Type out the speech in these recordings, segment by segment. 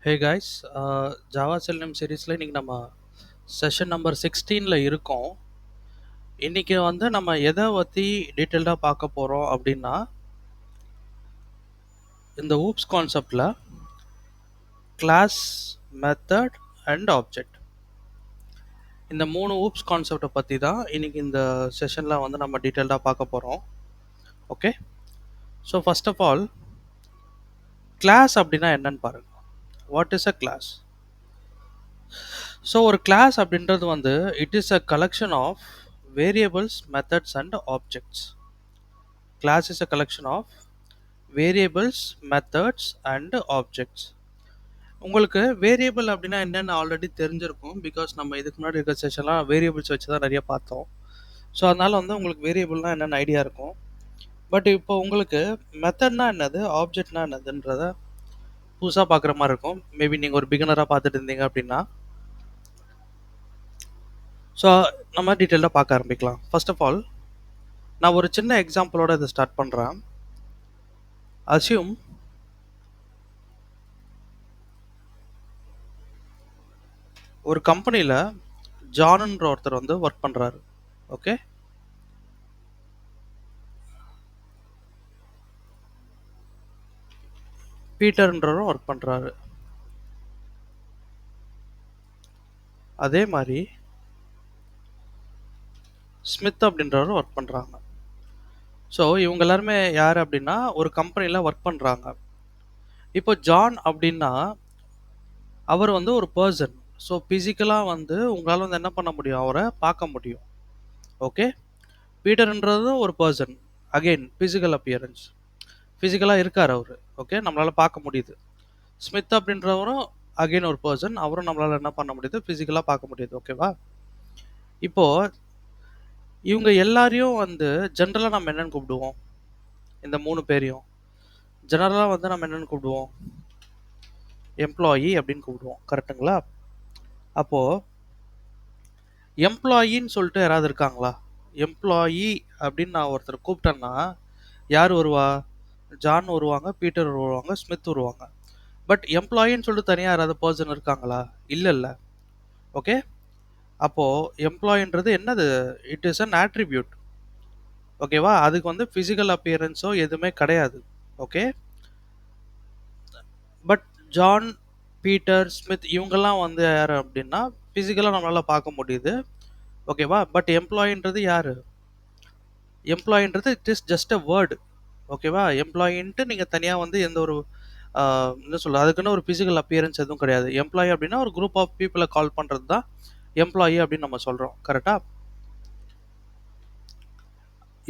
Hey guys, Java செல்லம் சீரீஸில் இன்றைக்கி நம்ம செஷன் நம்பர் 16ல் இருக்கோம். இன்றைக்கி வந்து நம்ம எதை பற்றி டீட்டெயில்டாக பார்க்க போகிறோம் அப்படின்னா, இந்த ஊப்ஸ் கான்செப்டில் கிளாஸ், மெத்தட் அண்ட் ஆப்ஜெக்ட், இந்த 3 ஊப்ஸ் கான்செப்டை பற்றி தான் இன்றைக்கி இந்த செஷனில் வந்து நம்ம டீட்டெயில்டாக பார்க்க போகிறோம். Okay, so first of all class அப்படின்னா என்னன்னு பாருங்கள். What is a class? So ஒரு கிளாஸ் அப்படின்றது வந்து it is a collection of variables, methods and objects. Class is a collection of variables, methods and objects. உங்களுக்கு வேரியபிள் அப்படின்னா என்னென்னு already தெரிஞ்சிருக்கும், பிகாஸ் நம்ம இதுக்கு முன்னாடி இருக்க செஷன்லாம் வேரியபிள்ஸ் வச்சு தான் நிறைய பார்த்தோம். ஸோ அதனால் வந்து உங்களுக்கு வேரியபிள்னால் என்னென்ன ஐடியா இருக்கும். பட் இப்போ உங்களுக்கு மெத்தட்னா என்னது, ஆப்ஜெக்ட்னா என்னதுன்றத புதுசாக பார்க்குற மாதிரி இருக்கும். மேபி நீங்கள் ஒரு பிகினராக பார்த்துட்டு இருந்தீங்க அப்படின்னா. ஸோ நம்ம டீட்டெயிலாக பார்க்க ஆரம்பிக்கலாம். ஃபர்ஸ்ட் ஆஃப் ஆல் நான் ஒரு சின்ன எக்ஸாம்பிளோட இதை ஸ்டார்ட் பண்ணுறேன். அஸ்யூம் ஒரு கம்பெனியில் ஜான்ன்ற ஒருத்தர் வந்து ஒர்க் பண்ணுறாரு. ஓகே, பீட்டர்ன்றவரும் ஒர்க் பண்ணுறாரு. அதே மாதிரி ஸ்மித் அப்படின்றவரும் ஒர்க் பண்ணுறாங்க. ஸோ இவங்க எல்லாருமே யார் அப்படின்னா ஒரு கம்பெனியில் ஒர்க் பண்ணுறாங்க. இப்போ ஜான் அப்படின்னா அவர் வந்து ஒரு பர்சன். ஸோ ஃபிசிக்கலாக வந்து உங்களால் வந்து என்ன பண்ண முடியும், அவரை பார்க்க முடியும். ஓகே, பீட்டர்ன்றது ஒரு பர்சன், அகெயின் ஃபிசிக்கல் அப்பியரன்ஸ், ஃபிசிக்கலாக இருக்கார் அவர். ஓகே, நம்மளால் பார்க்க முடியுது. ஸ்மித் அப்படின்றவரும் அகெயின் ஒரு பர்சன், அவரும் நம்மளால் என்ன பண்ண முடியுது, ஃபிசிக்கலாக பார்க்க முடியுது. ஓகேவா? இப்போது இவங்க எல்லாரையும் வந்து ஜென்ரலாக நம்ம என்னென்னு கூப்பிடுவோம், இந்த 3 பேரையும் ஜெனரலாக வந்து நம்ம என்னென்னு கூப்பிடுவோம், எம்ப்ளாயி அப்படின்னு கூப்பிடுவோம். கரெக்டுங்களா? அப்போது எம்ப்ளாயின்னு சொல்லிட்டு யாராவது இருக்காங்களா? எம்ப்ளாயி அப்படின்னு நான் ஒருத்தர் கூப்பிட்டேன்னா யார் வருவா? ஜான் வருவாங்க, பீட்டர் வருவாங்க, ஸ்மித் வருவாங்க. பட் எம்ப்ளாயின்னு சொல்லிட்டு தனியாக யாராவது பர்சன் இருக்காங்களா? இல்லை. ஓகே, அப்போது எம்ப்ளாயின்றது என்னது, இட் இஸ் அன் ஆட்ரிபியூட். ஓகேவா? அதுக்கு வந்து ஃபிசிக்கல் அப்பியரன்ஸோ எதுவுமே கிடையாது. Okay, but John, Peter, Smith இவங்கெல்லாம் வந்து யார் அப்படின்னா ஃபிசிக்கலாக நம்மளால் பார்க்க முடியுது. ஓகேவா? பட் எம்ப்ளாயின்றது யார்? எம்ப்ளாயின்றது it is just a word. ஓகேவா? எம்ப்ளாயின்ட்டு நீங்கள் தனியாக வந்து எந்த ஒரு என்ன சொல்கிறது, அதுக்குன்னு ஒரு ஃபிசிக்கல் அப்பியரன்ஸ் எதுவும் கிடையாது. எம்ப்ளாயி அப்படின்னா ஒரு குரூப் ஆஃப் பீப்புளை கால் பண்ணுறது தான் எம்ப்ளாயி அப்படின்னு நம்ம சொல்கிறோம். கரெக்டாக?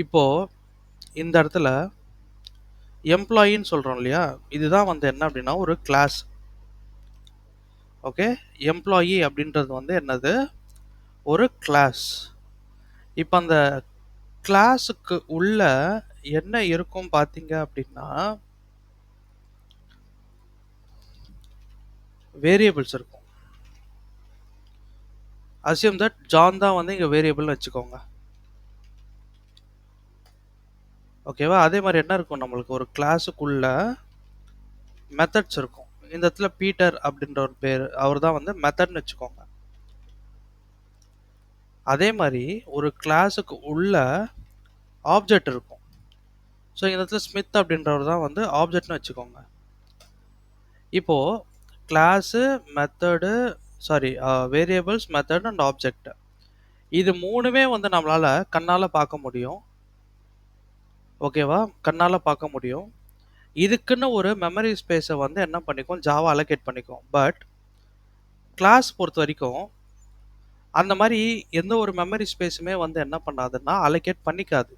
இப்போது இந்த இடத்துல எம்ப்ளாயின்னு சொல்கிறோம் இல்லையா, இதுதான் வந்து என்ன அப்படின்னா ஒரு கிளாஸ். ஓகே, எம்ப்ளாயி அப்படின்றது வந்து என்னது, ஒரு கிளாஸ். இப்போ அந்த கிளாஸுக்கு உள்ள என்ன இருக்கும் பார்த்தீங்க அப்படின்னா வேரியபிள்ஸ் இருக்கும். அஸ்யூம் தட் ஜான் தான் வந்து இங்கே வேரியபிள்னு வச்சுக்கோங்க. ஓகேவா? அதே மாதிரி என்ன இருக்கும், நம்மளுக்கு ஒரு கிளாஸுக்குள்ள மெத்தட்ஸ் இருக்கும். இந்த இடத்துல பீட்டர் அப்படின்ற ஒரு பேர், அவர் தான் வந்து மெத்தட்னு வச்சுக்கோங்க. அதே மாதிரி ஒரு கிளாஸுக்கு உள்ள ஆப்ஜெக்ட் இருக்கும். ஸோ இந்த இடத்துல ஸ்மித் அப்படின்றவர் தான் வந்து ஆப்ஜெக்ட்னு வச்சுக்கோங்க. இப்போது class, method, variables, method and object, இது 3மே வந்து நம்மளால் கண்ணால் பார்க்க முடியும். ஓகேவா? கண்ணால் பார்க்க முடியும். இதுக்குன்னு ஒரு மெமரி ஸ்பேஸை வந்து என்ன பண்ணிக்கும், ஜாவா அலோகேட் பண்ணிக்கும். பட் கிளாஸ் பொறுத்த வரைக்கும் அந்த மாதிரி எந்த ஒரு மெமரி ஸ்பேஸுமே வந்து என்ன பண்ணாதுன்னா அலோகேட் பண்ணிக்காது.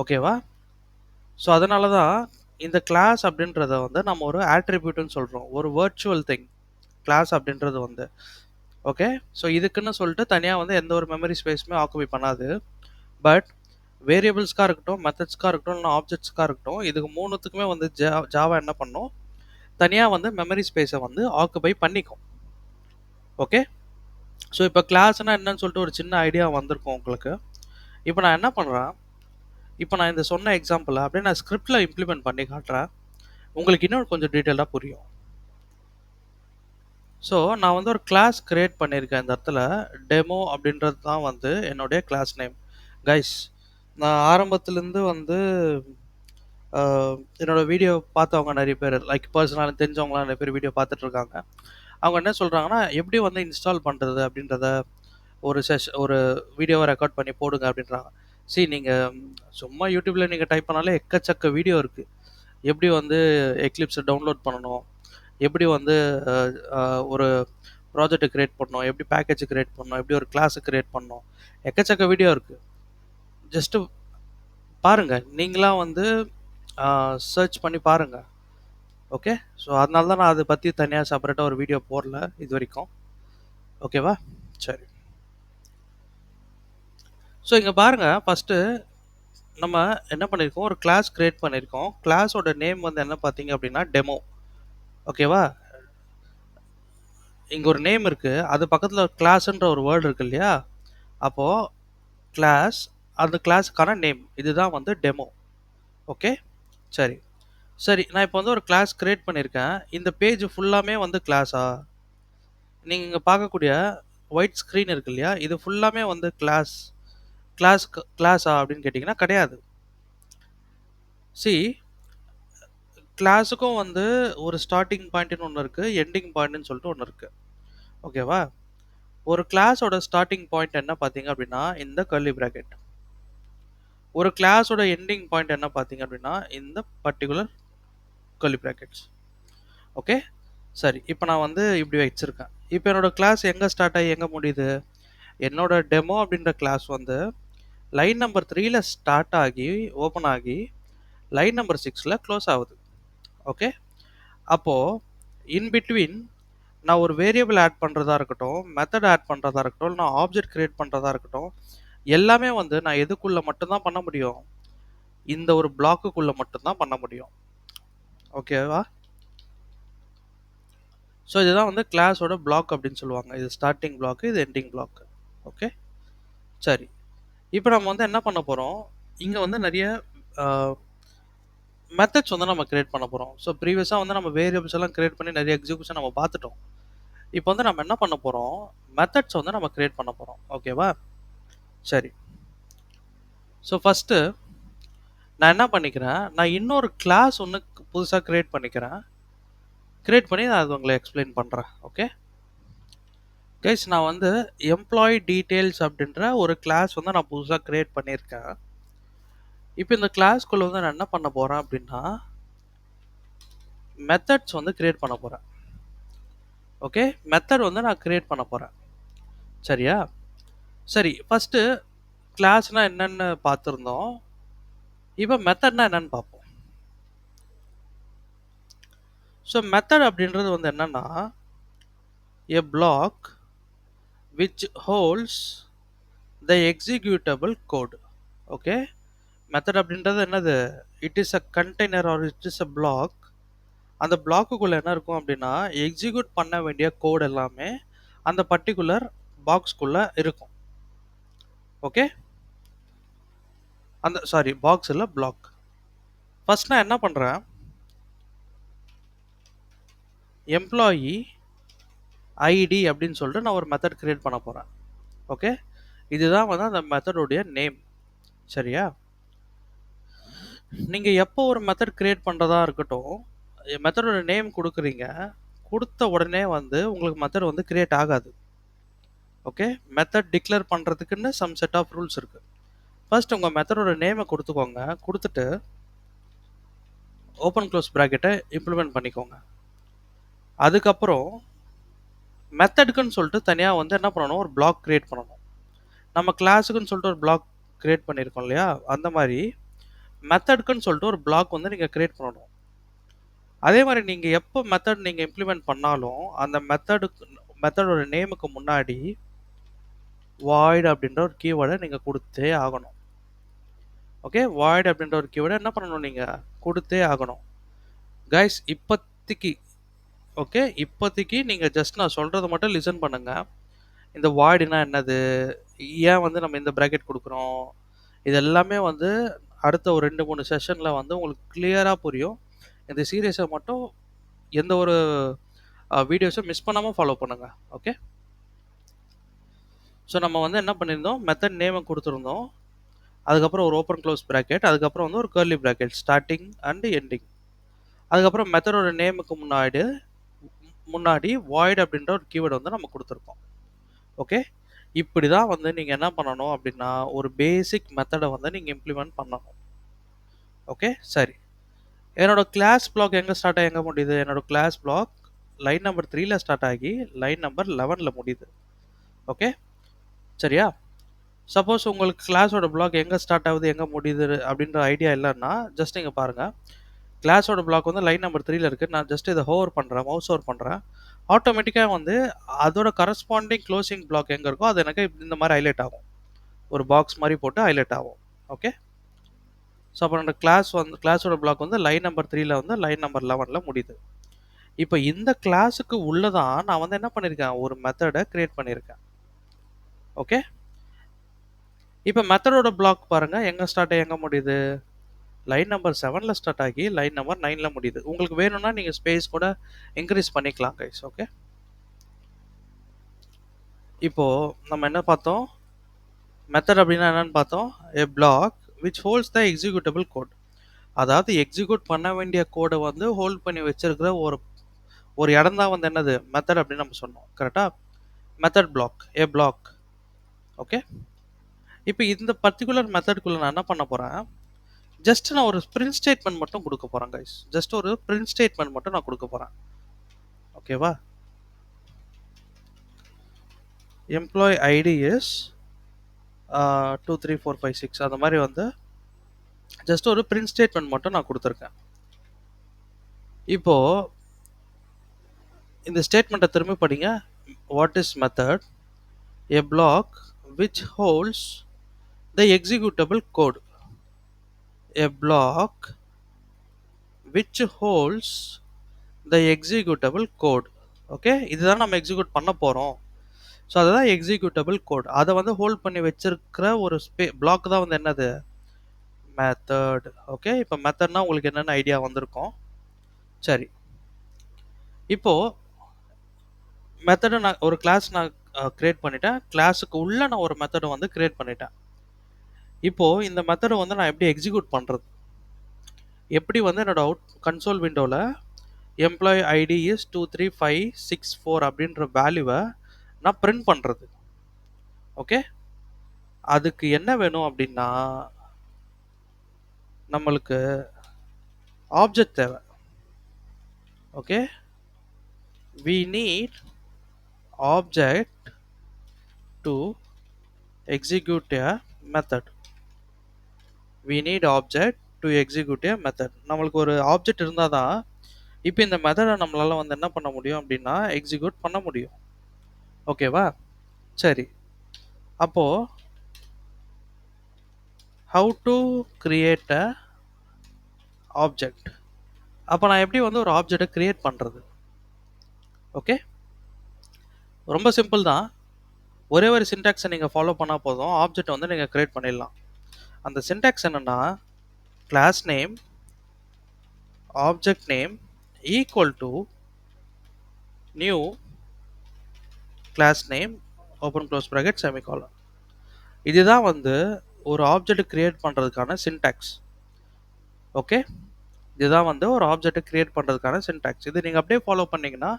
ஓகேவா? ஸோ அதனால தான் இந்த கிளாஸ் அப்படின்றத வந்து நம்ம ஒரு ஆட்ரிபியூட்னு சொல்கிறோம், ஒரு வர்ச்சுவல் திங் கிளாஸ் அப்படின்றது வந்து. ஓகே, ஸோ இதுக்குன்னு சொல்லிட்டு தனியாக வந்து எந்த ஒரு மெமரி ஸ்பேஸுமே ஆக்குபை பண்ணாது. பட் வேரியபிள்ஸ்க்காக இருக்கட்டும், மெத்தட்ஸ்க்காக இருக்கட்டும், இல்லை ஆப்ஜெக்ட்ஸ்க்காக இருக்கட்டும், இதுக்கு 3த்துக்குமே வந்து ஜாவா என்ன பண்ணும், தனியாக வந்து மெமரி ஸ்பேஸை வந்து ஆக்குபை பண்ணிக்கும். ஓகே, ஸோ இப்போ கிளாஸ்னால் என்னன்னு சொல்லிட்டு ஒரு சின்ன ஐடியா வந்திருக்கும் உங்களுக்கு. இப்போ நான் என்ன பண்ணுறேன், இப்போ நான் இந்த சொன்ன எக்ஸாம்பிளை அப்படியே நான் ஸ்கிரிப்டில் இம்ப்ளிமெண்ட் பண்ணி காட்டுறேன். உங்களுக்கு இன்னும் கொஞ்சம் டீட்டெயிலாக புரியும். ஸோ நான் வந்து ஒரு கிளாஸ் கிரியேட் பண்ணியிருக்கேன் இந்த இடத்துல. டெமோ அப்படின்றது தான் வந்து என்னுடைய கிளாஸ் நேம். கைஸ், நான் ஆரம்பத்துலேருந்து வந்து என்னோட வீடியோ பார்த்தவங்க நிறைய பேர், லைக் பர்சனலாக தெரிஞ்சவங்களாம் நிறைய பேர் வீடியோ பார்த்துட்டு இருக்காங்க. அவங்க என்ன சொல்கிறாங்கன்னா, எப்படி வந்து இன்ஸ்டால் பண்ணுறது அப்படின்றத ஒரு வீடியோவை ரெக்கார்ட் பண்ணி போடுங்க அப்படின்றாங்க. நீங்கள் சும்மா யூடியூப்பில் நீங்கள் டைப் பண்ணாலே எக்கச்சக்க வீடியோ இருக்குது. எப்படி வந்து எக்லிப்ஸை டவுன்லோட் பண்ணணும், எப்படி வந்து ஒரு ப்ராஜெக்ட் கிரியேட் பண்ணணும், எப்படி பேக்கேஜ் கிரியேட் பண்ணணும், எப்படி ஒரு கிளாஸ் கிரியேட் பண்ணணும், எக்கச்சக்க வீடியோ இருக்குது. ஜஸ்ட்டு பாருங்கள், நீங்களாம் வந்து சர்ச் பண்ணி பாருங்கள். ஓகே, ஸோ அதனால தான் நான் அதை பற்றி தனியாக செப்பரேட்டாக ஒரு வீடியோ போடல இது வரைக்கும். ஓகேவா? சரி. ஸோ இங்கே பாருங்கள், ஃபஸ்ட்டு நம்ம என்ன பண்ணியிருக்கோம், ஒரு கிளாஸ் கிரியேட் பண்ணியிருக்கோம். கிளாஸோட நேம் வந்து என்ன பார்த்தீங்க அப்படின்னா டெமோ. ஓகேவா? இங்கே ஒரு நேம் இருக்குது, அது பக்கத்தில் கிளாஸ்ன்ற ஒரு வேர்டு இருக்கு இல்லையா? அப்போது கிளாஸ், அந்த கிளாஸுக்கான நேம் இதுதான் வந்து டெமோ. ஓகே, சரி. சரி, நான் இப்போ வந்து ஒரு கிளாஸ் கிரியேட் பண்ணியிருக்கேன். இந்த பேஜ் ஃபுல்லாமே வந்து கிளாஸா? நீங்கள் இங்கே பார்க்கக்கூடிய ஒயிட் ஸ்க்ரீன் இருக்கு இல்லையா, இது ஃபுல்லாமே வந்து கிளாஸா அப்படின்னு கேட்டிங்கன்னா கிடையாது. கிளாஸுக்கும் வந்து ஒரு ஸ்டார்டிங் பாயிண்ட்னு ஒன்று இருக்குது, எண்டிங் பாயிண்ட்னு சொல்லிட்டு ஒன்று இருக்குது. ஓகேவா? ஒரு கிளாஸோட ஸ்டார்டிங் பாயிண்ட் என்ன பார்த்தீங்க அப்படின்னா இந்த கர்லி பிராக்கெட். ஒரு கிளாஸோட எண்டிங் பாயிண்ட் என்ன பார்த்தீங்க அப்படின்னா இந்த பர்டிகுலர் கர்லி பிராக்கெட்ஸ். ஓகே, சரி. இப்போ நான் வந்து இப்படி வச்சிருக்கேன். இப்போ என்னோட கிளாஸ் எங்கே ஸ்டார்ட் ஆகி எங்கே முடியுது? என்னோட டெமோ அப்படின்ற கிளாஸ் வந்து லைன் நம்பர் 3ல ஸ்டார்ட் ஆகி ஓப்பன் ஆகி லைன் நம்பர் 6ல் க்ளோஸ் ஆகுது. ஓகே, அப்போது இன் பிட்வீன் நான் ஒரு வேரியபிள் ஆட் பண்ணுறதா இருக்கட்டும், மெத்தட் ஆட் பண்ணுறதா இருக்கட்டும், நான் ஆப்ஜெக்ட் கிரியேட் பண்ணுறதா இருக்கட்டும், எல்லாமே வந்து நான் எதுக்குள்ளே மட்டும்தான் பண்ண முடியும், இந்த ஒரு பிளாக்குக்குள்ளே மட்டும்தான் பண்ண முடியும். ஓகேவா? ஸோ இதுதான் வந்து கிளாஸோட பிளாக் அப்படின்னு சொல்லுவாங்க. இது ஸ்டார்டிங் பிளாக், இது எண்டிங் பிளாக். ஓகே, சரி. இப்போ நம்ம வந்து என்ன பண்ண போகிறோம், இங்கே வந்து நிறைய மெத்தட்ஸ் வந்து நம்ம கிரியேட் பண்ண போகிறோம். ஸோ ப்ரீவியஸாக வந்து நம்ம வேரியபிள்ஸ் எல்லாம் கிரியேட் பண்ணி நிறைய எக்ஸிக்யூஷன் நம்ம பார்த்துட்டோம். இப்போ வந்து நம்ம என்ன பண்ண போகிறோம், மெத்தட்ஸ் வந்து நம்ம கிரியேட் பண்ண போகிறோம். ஓகேவா? சரி. ஸோ ஃபஸ்ட்டு நான் என்ன பண்ணிக்கிறேன், நான் இன்னொரு கிளாஸ் ஒன்று புதுசாக கிரியேட் பண்ணிக்கிறேன். கிரியேட் பண்ணி நான் அது உங்களை எக்ஸ்பிளைன் பண்ணுறேன். ஓகே கைஸ், நான் வந்து எம்ப்ளாயி டீட்டெயில்ஸ் அப்படின்ற ஒரு கிளாஸ் வந்து நான் புதுசாக கிரியேட் பண்ணியிருக்கேன். இப்போ இந்த கிளாஸ்க்குள்ளே வந்து நான் என்ன பண்ண போகிறேன் அப்படின்னா மெத்தட்ஸ் வந்து கிரியேட் பண்ண போகிறேன். ஓகே, மெத்தட் வந்து நான் கிரியேட் பண்ண போகிறேன். சரியா? சரி, ஃபஸ்ட்டு கிளாஸ்னால் என்னென்னு பார்த்துருந்தோம். இப்போ மெத்தட்னா என்னன்னு பார்ப்போம். ஸோ மெத்தட் அப்படின்றது வந்து என்னன்னா a block which holds the executable code. Okay, method அப்படின்றது என்னது, it is a container or it is a block. அந்த பிளாக்குக்குள்ளே என்ன இருக்கும் அப்படின்னா எக்ஸிக்யூட் பண்ண வேண்டிய கோட் எல்லாமே அந்த பர்டிகுலர் பாக்ஸ்குள்ளே இருக்கும். ஓகே, அந்த பாக்ஸ் இல்லை, பிளாக். ஃபர்ஸ்ட் நான் என்ன பண்ணுறேன், எம்ப்ளாயி ஐடி அப்படின்னு சொல்லிட்டு நான் ஒரு மெத்தட் கிரியேட் பண்ண போகிறேன். ஓகே, இதுதான் வந்து அந்த மெத்தடோடைய நேம். சரியா? நீங்கள் எப்போ ஒரு மெத்தட் கிரியேட் பண்ணுறதா இருக்கட்டும், மெத்தடோட நேம் கொடுக்குறீங்க, கொடுத்த உடனே வந்து உங்களுக்கு மெத்தட் வந்து கிரியேட் ஆகாது. ஓகே, மெத்தட் டிக்ளேர் பண்ணுறதுக்குன்னு சம் செட் ஆஃப் ரூல்ஸ் இருக்குது. ஃபர்ஸ்ட் உங்கள் மெத்தடோட நேமை கொடுத்துக்கோங்க, கொடுத்துட்டு ஓப்பன் க்ளோஸ் ப்ராக்கெட்டை இம்ப்ளிமெண்ட் பண்ணிக்கோங்க. அதுக்கப்புறம் மெத்தடுக்குன்னு சொல்லிட்டு தனியாக வந்து என்ன பண்ணணும், ஒரு பிளாக் கிரியேட் பண்ணணும். நம்ம கிளாஸுக்குன்னு சொல்லிட்டு ஒரு பிளாக் கிரியேட் பண்ணியிருக்கோம் இல்லையா, அந்த மாதிரி மெத்தடுக்குன்னு சொல்லிட்டு ஒரு பிளாக் வந்து நீங்கள் கிரியேட் பண்ணணும். அதே மாதிரி நீங்கள் எப்போ மெத்தட் நீங்கள் இம்ப்ளிமெண்ட் பண்ணாலும் அந்த மெத்தடோட நேமுக்கு முன்னாடி வாய்ட் அப்படின்ற ஒரு கீவேர்டை நீங்கள் கொடுத்தே ஆகணும். ஓகே, வாய்ட் அப்படின்ற ஒரு கீவேர்டை என்ன பண்ணணும், நீங்கள் கொடுத்தே ஆகணும். கைஸ், இப்போதைக்கு நீங்கள் ஜஸ்ட் நான் சொல்கிறத மட்டும் லிசன் பண்ணுங்கள். இந்த வாய்டுனா என்னது, ஏன் வந்து நம்ம இந்த ப்ராக்கெட் கொடுக்குறோம், இது எல்லாமே வந்து அடுத்த ஒரு 2-3 செஷனில் வந்து உங்களுக்கு கிளியராக புரியும். இந்த சீரியஸை மட்டும் எந்த ஒரு வீடியோஸை மிஸ் பண்ணாமல் ஃபாலோ பண்ணுங்கள். ஓகே, ஸோ நம்ம வந்து என்ன பண்ணியிருந்தோம், மெத்தட் நேமை கொடுத்துருந்தோம், அதுக்கப்புறம் ஒரு ஓப்பன் க்ளோஸ் ப்ராக்கெட், அதுக்கப்புறம் வந்து ஒரு curly bracket starting and ending, அதுக்கப்புறம் மெத்தடோட நேமுக்கு முன்னாடி வாய்ட் அப்படின்ற ஒரு கீவேர்டு வந்து நம்ம கொடுத்துருக்கோம். ஓகே, இப்படி தான் வந்து நீங்கள் என்ன பண்ணணும் அப்படின்னா ஒரு பேசிக் மெத்தடை வந்து நீங்கள் இம்ப்ளிமெண்ட் பண்ணணும். ஓகே, சரி, என்னோட கிளாஸ் பிளாக் எங்கே ஸ்டார்ட் ஆகி எங்கே முடியுது? என்னோட கிளாஸ் பிளாக் லைன் நம்பர் 3ல ஸ்டார்ட் ஆகி லைன் நம்பர் 11ல முடியுது. ஓகே, சரியா? சப்போஸ் உங்களுக்கு கிளாஸோட பிளாக் எங்கே ஸ்டார்ட் ஆகுது எங்கே முடியுது அப்படின்ற ஐடியா இல்லைன்னா ஜஸ்ட் நீங்கள் பாருங்கள், கிளாஸோட பிளாக் வந்து லைன் நம்பர் 3ல இருக்குது. நான் ஜஸ்ட் இதை ஹோவர் பண்ணுறேன், மவுஸ் ஹோவர் பண்ணுறேன், ஆட்டோமேட்டிக்காக வந்து அதோட கரஸ்பாண்டிங் க்ளோசிங் பிளாக் எங்கே இருக்கோ அது எனக்கு இந்த மாதிரி ஹைலைட் ஆகும், ஒரு பாக்ஸ் மாதிரி போட்டு ஹைலைட் ஆகும். ஓகே, ஸோ அப்போ என்னோட கிளாஸோட பிளாக் வந்து லைன் நம்பர் 3ல வந்து லைன் நம்பர் 11ல முடியுது. இப்போ இந்த கிளாஸுக்கு உள்ளதான் நான் வந்து என்ன பண்ணியிருக்கேன், ஒரு மெத்தடை கிரியேட் பண்ணியிருக்கேன். ஓகே, இப்போ மெத்தடோட பிளாக் பாருங்கள் எங்கே ஸ்டார்ட் ஆகி எங்கே முடியுது, லைன் நம்பர் 7ல ஸ்டார்ட் ஆகி லைன் நம்பர் 9ல முடியுது. உங்களுக்கு வேணும்னா நீங்கள் ஸ்பேஸ் கூட இன்க்ரீஸ் பண்ணிக்கலாம் கைஸ். ஓகே, இப்போது நம்ம என்ன பார்த்தோம், மெத்தட் அப்படின்னா என்னன்னு பார்த்தோம், a block which holds the executable code. அதாவது எக்ஸிக்யூட் பண்ண வேண்டிய கோடை வந்து ஹோல்ட் பண்ணி வச்சிருக்கிற ஒரு இடம் தான் வந்து என்னது மெத்தட் அப்படின்னு நம்ம சொன்னோம். கரெக்டாக, method block, a block. Okay, இப்போ இந்த பர்டிகுலர் மெத்தடுக்குள்ளே நான் என்ன பண்ண போகிறேன், ஜஸ்ட் நான் ஒரு பிரிண்ட் ஸ்டேட்மெண்ட் மட்டும் கொடுக்க போகிறேன் கைஸ். ஜஸ்ட் ஒரு பிரிண்ட் ஸ்டேட்மெண்ட் மட்டும் நான் கொடுக்க போகிறேன். ஓகேவா, எம்ப்ளாய் ஐடி இஸ் 2 3 4 5 6 அந்த மாதிரி வந்து ஜஸ்ட் ஒரு பிரிண்ட் ஸ்டேட்மெண்ட் மட்டும் நான் கொடுத்துருக்கேன். இப்போது இந்த ஸ்டேட்மெண்ட்டை திரும்பி படிங்க. What is method, a block which holds the executable code, a block which holds the executable code. Okay, இதுதான் நம்ம எக்ஸிக்யூட் பண்ண போகிறோம். ஸோ அதுதான் எக்ஸிக்யூட்டபிள் கோட். அதை வந்து ஹோல்ட் பண்ணி வச்சிருக்கிற ஒரு பிளாக் தான் வந்து என்னது மெத்தட். ஓகே, இப்போ மெத்தட்னா உங்களுக்கு என்னென்ன ஐடியா வந்திருக்கும். சரி, இப்போது மெத்தடை நான் ஒரு கிளாஸ் நான் கிரியேட் பண்ணிட்டேன், கிளாஸுக்கு உள்ளே நான் ஒரு மெத்தடை வந்து கிரியேட் பண்ணிட்டேன். இப்போது இந்த மெத்தடை வந்து நான் எப்படி எக்ஸிக்யூட் பண்ணுறது, எப்படி வந்து என்னோட கன்சோல் விண்டோவில் எம்ப்ளாய் ஐடி இஸ் 2 3 5 6 4 அப்படின்ற வேல்யூவை நான் பிரிண்ட் பண்ணுறது. ஓகே, அதுக்கு என்ன வேணும் அப்படின்னா நம்மளுக்கு ஆப்ஜெக்ட் தேவை. Okay, we need object to execute a method. we need object to execute a method. நம்மளுக்கு ஒரு ஆப்ஜெக்ட் இருந்தால் தான் இப்போ இந்த மெத்தடை நம்மளால் வந்து என்ன பண்ண முடியும் அப்படின்னா எக்ஸிக்யூட் பண்ண முடியும். ஓகேவா, சரி, அப்போது how to create a object, அப்போ நான் எப்படி வந்து ஒரு ஆப்ஜெக்டை கிரியேட் பண்ணுறது. ஓகே, ரொம்ப சிம்பிள் தான், ஒரே ஒரு சின்டாக்ஸை நீங்கள் ஃபாலோ பண்ணால் போதும், ஆப்ஜெக்ட் வந்து நீங்கள் கிரியேட் பண்ணிடலாம். அந்த சின்டாக்ஸ் என்னென்னா class name object name equal to new class name open close bracket semicolon. இதுதான் வந்து ஒரு ஆப்ஜெக்ட் கிரியேட் பண்ணுறதுக்கான சின்டாக்ஸ். ஓகே, இதுதான் வந்து ஒரு ஆப்ஜெக்டை கிரியேட் பண்ணுறதுக்கான சின்டாக்ஸ். இது நீங்கள் அப்படியே ஃபாலோ பண்ணிங்கன்னா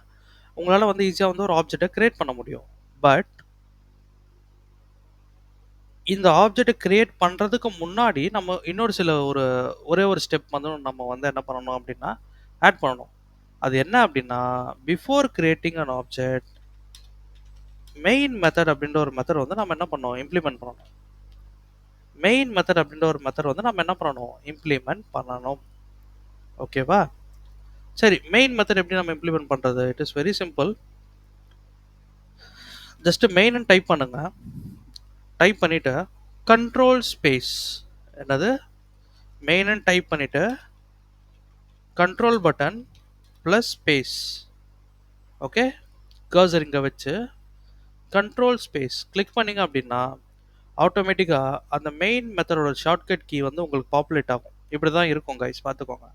உங்களால் வந்து ஈஸியாக வந்து ஒரு ஆப்ஜெக்டை கிரியேட் பண்ண முடியும். பட் இந்த ஆப்ஜெக்டை கிரியேட் பண்ணுறதுக்கு முன்னாடி நம்ம இன்னொரு ஒரே ஒரு ஸ்டெப் வந்து நம்ம வந்து என்ன பண்ணணும் அப்படின்னா ஆட் பண்ணணும். அது என்ன அப்படின்னா before creating an object main method அப்படின்ற ஒரு மெத்தட் வந்து நம்ம என்ன பண்ணணும், இம்ப்ளிமெண்ட் பண்ணணும். மெயின் மெத்தட் அப்படின்ற ஒரு மெத்தட் வந்து நம்ம என்ன பண்ணணும், இம்ப்ளிமெண்ட் பண்ணணும். ஓகேவா, சரி, மெயின் மெத்தட் எப்படி நம்ம இம்ப்ளிமெண்ட் பண்ணுறது, it is very simple. Just main type பண்ணுங்க, டைப் பண்ணிவிட்டு கண்ட்ரோல் ஸ்பேஸ், என்னது மெயின் டைப் பண்ணிவிட்டு control button plus space. Okay, cursor இங்கே வச்சு கண்ட்ரோல் ஸ்பேஸ் கிளிக் பண்ணிங்க அப்படின்னா ஆட்டோமேட்டிக்காக அந்த மெயின் மெத்தடோட ஷார்ட்கட் கீ வந்து உங்களுக்கு பாப்புலேட் ஆகும். இப்படி தான் இருக்கும் கைஸ், பார்த்துக்கோங்க.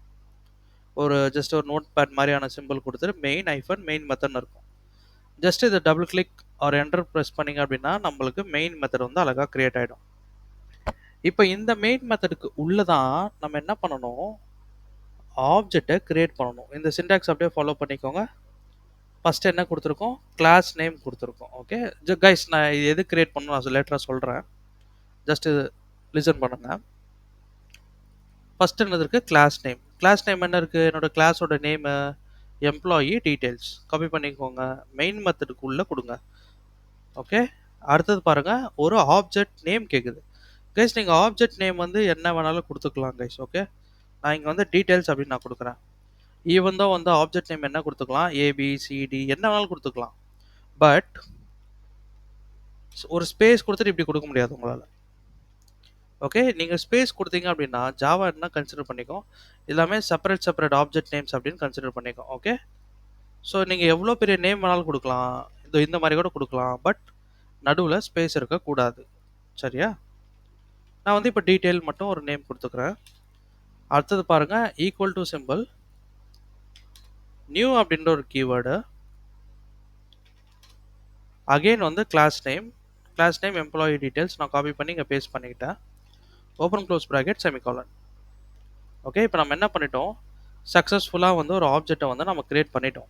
ஒரு ஜஸ்ட் ஒரு நோட் பேட் மாதிரியான சிம்பிள் கொடுத்துட்டு மெயின் ஐஃபன் மெயின் மெத்தட்னு இருக்கும். ஜஸ்ட் இதை double click or enter press பண்ணிங்க அப்படின்னா நம்மளுக்கு மெயின் மெத்தட் வந்து அழகாக க்ரியேட் ஆகிடும். இப்போ இந்த மெயின் மெத்தடுக்கு உள்ளே தான் நம்ம என்ன பண்ணணும், ஆப்ஜெக்டை க்ரியேட் பண்ணணும். இந்த சின்டாக்ஸ் அப்படியே ஃபாலோ பண்ணிக்கோங்க. ஃபஸ்ட்டு என்ன கொடுத்துருக்கோம், கிளாஸ் நேம் கொடுத்துருக்கோம். ஓகே கைஸ், நான் இது எது க்ரியேட் பண்ணணும் நான் லேட்டராக சொல்கிறேன். ஜஸ்ட் லிசன் பண்ணுங்கள். ஃபஸ்ட்டு என்னது இருக்குது, கிளாஸ் நேம். கிளாஸ் நேம் என்ன இருக்குது, என்னோடய கிளாஸோட நேமு எம்ப்ளாயி டீட்டெயில்ஸ். காப்பி பண்ணிக்கோங்க, மெயின் மெத்தடுக்கு உள்ளே கொடுங்க. ஓகே, அடுத்தது பாருங்கள், ஒரு ஆப்ஜெக்ட் நேம் கேட்குது. கைஸ் நீங்கள் ஆப்ஜெக்ட் நேம் வந்து என்ன வேணாலும் கொடுத்துக்கலாம் கைஸ். ஓகே, நான் இங்கே வந்து டீட்டெயில்ஸ் அப்படின்னு நான் கொடுக்குறேன். ஈவன் தான் வந்து ஆப்ஜெக்ட் நேம் என்ன கொடுத்துக்கலாம், ஏபிசிடி என்ன வேணாலும் கொடுத்துக்கலாம். பட் ஒரு ஸ்பேஸ் கொடுத்துட்டு இப்படி கொடுக்க முடியாது உங்களால். ஓகே, நீங்கள் ஸ்பேஸ் கொடுத்தீங்க அப்படின்னா ஜாவா என்ன கன்சிடர் பண்ணிக்கும், எல்லாமே செப்பரேட் ஆப்ஜெக்ட் நேம்ஸ் அப்படின்னு கன்சிடர் பண்ணிக்கும். ஓகே, ஸோ நீங்கள் எவ்வளோ பெரிய நேம் வேணாலும் கொடுக்கலாம், இந்த மாதிரி கூட கொடுக்கலாம். பட் நடுவில் ஸ்பேஸ் இருக்கக்கூடாது. சரியா, நான் வந்து இப்போ டீட்டெயில் மட்டும் ஒரு நேம் கொடுத்துக்கிறேன். அடுத்தது பாருங்கள், ஈக்குவல் டு சிம்பிள் நியூ அப்படின்ற ஒரு கீவேர்டு, அகெயின் வந்து கிளாஸ் நேம் எம்ப்ளாயி டீட்டெயில்ஸ் நான் காப்பி பண்ணி இங்கே பேஸ்ட் பண்ணிக்கிட்டேன். Open close bracket semicolon. Okay, இப்போ நம்ம என்ன பண்ணிட்டோம், சக்ஸஸ்ஃபுல்லாக வந்து ஒரு ஆப்ஜெக்டை வந்து நம்ம க்ரியேட் பண்ணிட்டோம்.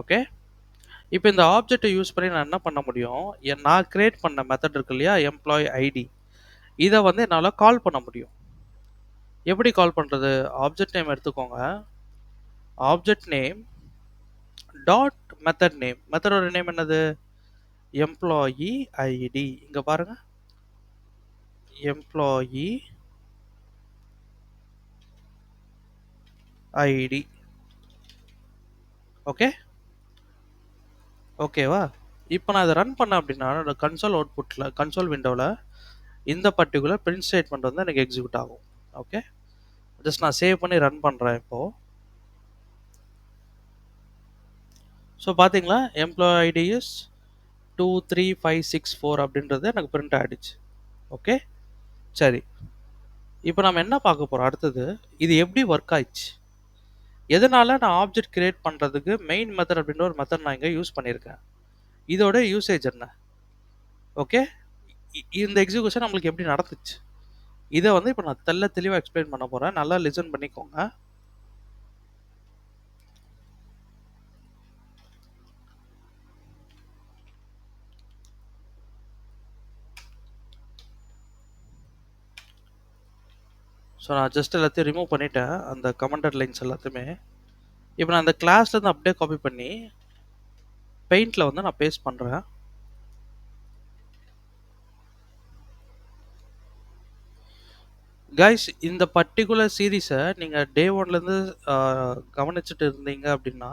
ஓகே, இப்போ இந்த ஆப்ஜெக்டை யூஸ் பண்ணி நான் என்ன பண்ண முடியும், நான் க்ரியேட் பண்ண மெத்தட் இருக்கு இல்லையா, எம்ப்ளாயி ஐடி, இதை வந்து என்னால் கால் பண்ண முடியும். எப்படி கால் பண்ணுறது, ஆப்ஜெக்ட் நேம் எடுத்துக்கோங்க, object name dot method name. மெத்தடோட நேம் என்னது, எம்ப்ளாயி ஐடி. இங்கே பாருங்க, எம்ப்ளாயி ஐடி. ஓகே, ஓகேவா, இப்போ நான் இதை ரன் பண்ணேன் அப்படின்னா கன்சோல் அவுட்புட்டில், கன்சோல் விண்டோவில் இந்த பர்டிகுலர் பிரிண்ட் ஸ்டேட்மெண்ட் வந்து எனக்கு எக்ஸிக்யூட் ஆகும். ஓகே, ஜஸ்ட் நான் சேவ் பண்ணி ரன் பண்ணுறேன் இப்போது. ஸோ பார்த்தீங்களா, எம்ப்ளாயி ஐடி இஸ் 23564 அப்படின்றது எனக்கு பிரிண்ட் ஆகிடுச்சு. ஓகே, சரி, இப்போ நம்ம என்ன பார்க்க போகிறோம் அடுத்தது, இது எப்படி ஒர்க் ஆயிடுச்சு, எதனால் நான் ஆப்ஜெக்ட் கிரியேட் பண்ணுறதுக்கு மெயின் மெத்தட் அப்படின்ற ஒரு மெத்தட் நான் இங்கே யூஸ் பண்ணியிருக்கேன், இதோட யூசேஜ் என்ன. ஓகே, இந்த எக்ஸிக்யூஷன் நம்மளுக்கு எப்படி நடந்துச்சு, இதை வந்து இப்போ நான் தெளிவாக எக்ஸ்பிளைன் பண்ண போகிறேன். நல்லா லிசன் பண்ணிக்கோங்க. ஸோ நான் ஜஸ்ட் எல்லாத்தையும் ரிமூவ் பண்ணிட்டேன், அந்த கமெண்டட் லைன்ஸ் எல்லாத்தையுமே. இப்போ நான் அந்த கிளாஸ்லேருந்து அப்படியே காப்பி பண்ணி பெயிண்டில் வந்து நான் பேஸ்ட் பண்ணுறேன். கைஸ், இந்த பர்டிகுலர் சீரீஸை நீங்கள் டே ஒன்லேருந்து கவனிச்சுட்டு இருந்தீங்க அப்படின்னா,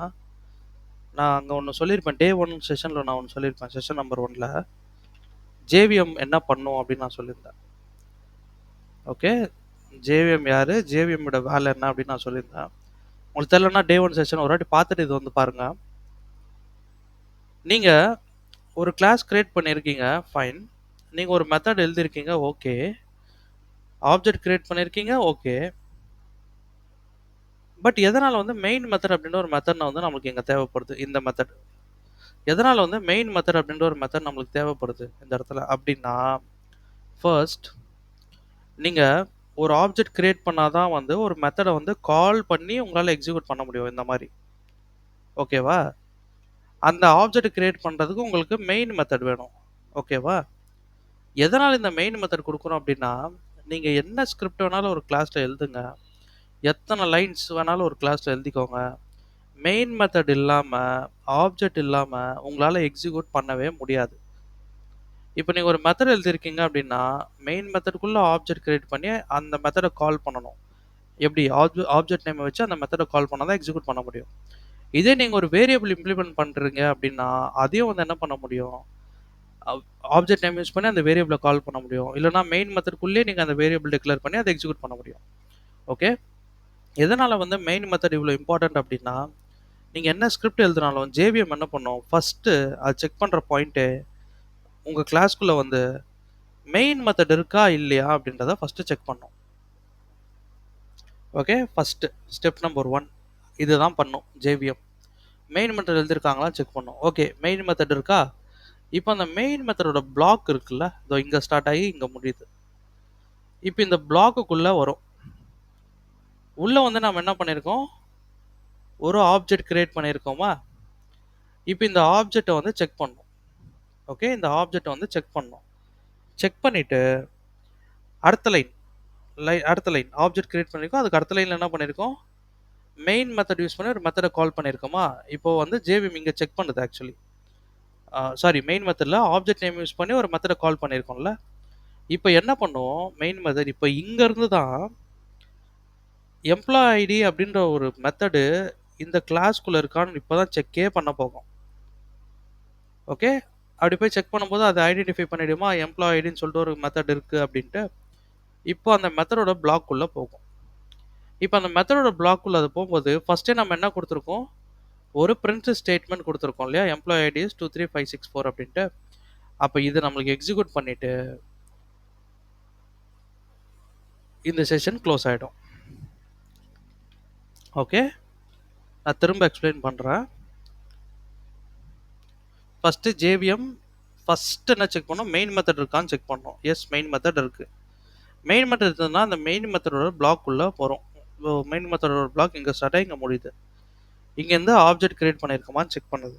நான் அங்கே ஒன்று சொல்லியிருப்பேன், டே 1 செஷனில் நான் ஒன்று சொல்லியிருப்பேன், செஷன் நம்பர் 1ல் ஜேவிஎம் என்ன பண்ணும் அப்படின்னு நான் சொல்லியிருந்தேன். ஓகே, ஜேவிஎம் யார், ஜேவிஎம்மோட வேலை என்ன அப்படின்னு நான் சொல்லியிருந்தேன். உங்களுக்கு தெரியலன்னா டே 1 செஷன் ஒரு வாட்டி பார்த்துட்டு இது வந்து பாருங்கள். நீங்கள் ஒரு கிளாஸ் கிரியேட் பண்ணியிருக்கீங்க, ஃபைன். நீங்கள் ஒரு மெத்தட் எழுதியிருக்கீங்க, ஓகே. ஆப்ஜெக்ட் கிரியேட் பண்ணியிருக்கீங்க, ஓகே. பட் எதனால் வந்து மெயின் மெத்தட் அப்படின்ற ஒரு மெத்தட் வந்து நம்மளுக்கு இங்கே தேவைப்படுது, இந்த மெத்தட் எதனால் வந்து மெயின் மெத்தட் அப்படின்ற ஒரு மெத்தட் நம்மளுக்கு தேவைப்படுது இந்த இடத்துல அப்படின்னா, ஃபர்ஸ்ட் நீங்கள் ஒரு ஆப்ஜெக்ட் கிரியேட் பண்ணாதான் வந்து ஒரு மெத்தடை வந்து கால் பண்ணி உங்களால் எக்ஸிக்யூட் பண்ண முடியும் இந்த மாதிரி. ஓகேவா, அந்த ஆப்ஜெக்ட் கிரியேட் பண்ணுறதுக்கு உங்களுக்கு மெயின் மெத்தட் வேணும். ஓகேவா, எதனால் இந்த மெயின் மெத்தட் கொடுக்குறோம் அப்படின்னா, நீங்கள் என்ன ஸ்கிரிப்ட் வேணாலும் ஒரு கிளாஸில் எழுதுங்க, எத்தனை லைன்ஸ் வேணாலும் ஒரு கிளாஸில் எழுதிக்கோங்க, மெயின் மெத்தட் இல்லாமல், ஆப்ஜெக்ட் இல்லாமல் உங்களால் எக்ஸிக்யூட் பண்ணவே முடியாது. இப்போ நீங்கள் ஒரு மெத்தட் எழுதியிருக்கீங்க அப்படின்னா, மெயின் மெத்தடுக்குள்ளே ஆப்ஜெக்ட் கிரியேட் பண்ணி அந்த மெத்தடை கால் பண்ணணும். எப்படி, ஆப்ஜெக்ட் நேமை வச்சு அந்த மெத்தடை கால் பண்ணால் தான் எக்ஸிக்யூட் பண்ண முடியும். இதே நீங்கள் ஒரு வேரியபிள் இம்ப்ளிமெண்ட் பண்ணுறீங்க அப்படின்னா, அதையும் வந்து என்ன பண்ண முடியும், ஆப்ஜெக்ட் நேம் யூஸ் பண்ணி அந்த வேரியபிளை கால் பண்ண முடியும். இல்லைனா மெயின் மெத்தடுக்குள்ளே நீங்கள் அந்த வேரியபிள் டிக்ளேர் பண்ணி அதை எக்ஸிக்யூட் பண்ண முடியும். ஓகே, எதனால் வந்து மெயின் மெத்தட் இவ்வளோ இம்பார்ட்டன்ட் அப்படின்னா, நீங்கள் என்ன ஸ்கிரிப்ட் எழுதுனாலும் ஜேவிஎம் என்ன பண்ணும், ஃபஸ்ட்டு அது செக் பண்ணுற பாயிண்ட்டு உங்கள் கிளாஸ்க்குள்ளே வந்து மெயின் மெத்தட் இருக்கா இல்லையா அப்படின்றத ஃபஸ்ட்டு செக் பண்ணும். ஓகே, ஃபஸ்ட்டு ஸ்டெப் நம்பர் 1 இதுதான் பண்ணும் ஜேவிஎம். மெயின் மெத்தட் எழுதியிருக்காங்களா செக் பண்ணும். ஓகே, மெயின் மெத்தட் இருக்கா? இப்போ அந்த மெயின் மெத்தடோட பிளாக் இருக்குல்ல, இதோ இங்கே ஸ்டார்ட் ஆகி இங்கே முடியுது. இப்போ இந்த பிளாக்குக்குள்ளே வரும். உள்ளே வந்து நம்ம என்ன பண்ணியிருக்கோம், ஒரு ஆப்ஜெக்ட் கிரியேட் பண்ணியிருக்கோமா? இப்போ இந்த ஆப்ஜெக்டை வந்து செக் பண்ணணும். ஓகே, இந்த ஆப்ஜெக்டை வந்து செக் பண்ணணும். செக் பண்ணிவிட்டு அடுத்த லைன் ஆப்ஜெக்ட் கிரியேட் பண்ணியிருக்கோம். அதுக்கு அடுத்த லைனில் என்ன பண்ணியிருக்கோம், மெயின் மெத்தட் யூஸ் பண்ணி ஒரு மெத்தடை கால் பண்ணியிருக்கோமா? இப்போ வந்து ஜேவிஎம் இங்கே செக் பண்ணுது ஆக்சுவலி. சாரி, மெயின் மெத்தடில் ஆப்ஜெக்ட் நேம் யூஸ் பண்ணி ஒரு மெத்தடை கால் பண்ணியிருக்கோம்ல. இப்போ என்ன பண்ணுவோம், மெயின் மெத்தட் இப்போ இங்கேருந்து தான் எம்ப்ளாய் ஐடி அப்படின்ற ஒரு மெத்தடு இந்த கிளாஸ்க்குள்ளே இருக்கான்னு இப்போ தான் செக்கே பண்ண போகும். ஓகே, அப்படி போய் செக் பண்ணும்போது அதை ஐடென்டிஃபை பண்ணிவிடுமா, எம்ப்ளாய் ஐடின்னு சொல்லிட்டு ஒரு மெத்தட் இருக்குது அப்படின்ட்டு. இப்போ அந்த மெத்தடோட பிளாக்குள்ளே போகும். இப்போ அந்த மெத்தடோட பிளாக்குள்ளே அது போகும்போது ஃபஸ்ட்டே நம்ம என்ன கொடுத்துருக்கோம், ஒரு பிரிண்ட் ஸ்டேட்மெண்ட் கொடுத்துருக்கோம் இல்லையா, எம்ப்ளாய் ஐடிஸ் 23564 அப்படின்ட்டு. அப்போ இது நம்மளுக்கு எக்ஸிக்யூட் பண்ணிவிட்டு இந்த செஷன் க்ளோஸ் ஆகிடும். ஓகே, நான் திரும்ப எக்ஸ்பிளைன் பண்ணுறேன். ஃபஸ்ட்டு ஜேவிஎம் ஃபஸ்ட்டு என்ன செக் பண்ணோம், மெயின் மெத்தட் இருக்கான்னு செக் பண்ணோம். எஸ், மெயின் மெத்தட் இருக்குது. மெயின் மெத்தட் இருந்ததுன்னா அந்த மெயின் மெத்தடோட பிளாக்குள்ளே வரும். மெயின் மெத்தடோட பிளாக் இங்கே ஸ்டார்ட் ஆகி இங்கே முடியுது. இங்கேருந்து ஆப்ஜெக்ட் கிரியேட் பண்ணியிருக்கோமான்னு செக் பண்ணுது.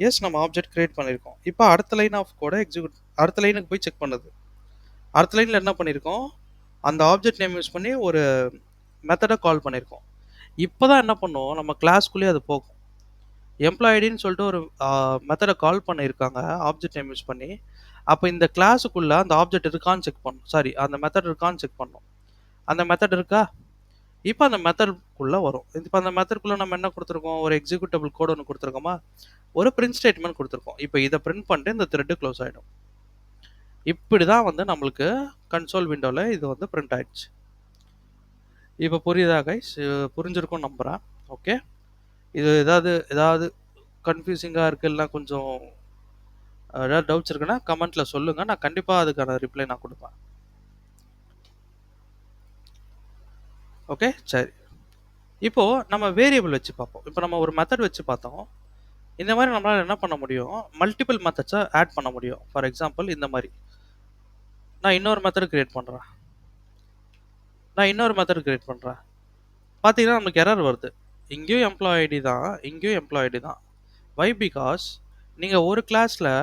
எஸ், நம்ம ஆப்ஜெக்ட் கிரியேட் பண்ணியிருக்கோம். இப்போ அடுத்த லைன் ஆஃப் கோட எக்ஸிக்யூட், அடுத்த லைனுக்கு போய் செக் பண்ணுது. அடுத்த லைனில் என்ன பண்ணியிருக்கோம், அந்த ஆப்ஜெக்ட் நேம் யூஸ் பண்ணி ஒரு மெத்தடை கால் பண்ணியிருக்கோம். இப்போ தான் என்ன பண்ணுவோம், நம்ம கிளாஸ்க்குள்ளேயே அது போகும். எம்ப்ளாய் ஐடின்னு சொல்லிட்டு ஒரு மெத்தடை கால் பண்ணியிருக்காங்க ஆப்ஜெக்ட் நேம் யூஸ் பண்ணி. அப்போ இந்த கிளாஸுக்குள்ளே அந்த ஆப்ஜெக்ட் இருக்கான்னு செக் பண்ணணும், சாரி அந்த மெத்தட் இருக்கான்னு செக் பண்ணணும். அந்த மெத்தட் இருக்கா? இப்போ அந்த மெத்தட்குள்ளே வரும். இப்போ அந்த மெத்தட்குள்ளே நம்ம என்ன கொடுத்துருக்கோம், ஒரு எக்ஸிக்யூட்டபிள் கோட் ஒன்று கொடுத்துருக்கோமா, ஒரு பிரிண்ட் ஸ்டேட்மெண்ட் கொடுத்துருக்கோம். இப்போ இதை பிரிண்ட் பண்ணிட்டு இந்த த்ரெட்டு க்ளோஸ் ஆகிடும். இப்படி தான் வந்து நம்மளுக்கு கன்சோல் விண்டோவில் இது வந்து பிரிண்ட் ஆகிடுச்சு. இப்போ புரியுதா கைஸ்? புரிஞ்சிருக்கும் நம்புகிறேன். ஓகே, இது ஏதாவது கன்ஃபியூசிங்காக இருக்குது, இல்லை கொஞ்சம் ஏதாவது டவுட்ஸ் இருக்குன்னா கமெண்ட்டில் சொல்லுங்கள், நான் கண்டிப்பாக அதுக்கான ரிப்ளை நான் கொடுப்பேன். ஓகே, சரி. இப்போது நம்ம வேரியபிள் வச்சு பார்ப்போம். இப்போ நம்ம ஒரு மெத்தட் வச்சு பார்த்தோம். இந்த மாதிரி நம்மளால் என்ன பண்ண முடியும், மல்டிபிள் மெத்தட்ஸை ஆட் பண்ண முடியும். ஃபார் எக்ஸாம்பிள் இந்த மாதிரி நான் இன்னொரு மெத்தட் கிரியேட் பண்ணுறேன். பார்த்தீங்கன்னா நமக்கு எரர் வருது. இங்கேயும் எம்ப்ளாய் ஐடி தான், இங்கேயும் எம்ப்ளாய் ஐடி தான். வை? பிகாஸ் நீங்கள் ஒரு கிளாஸில்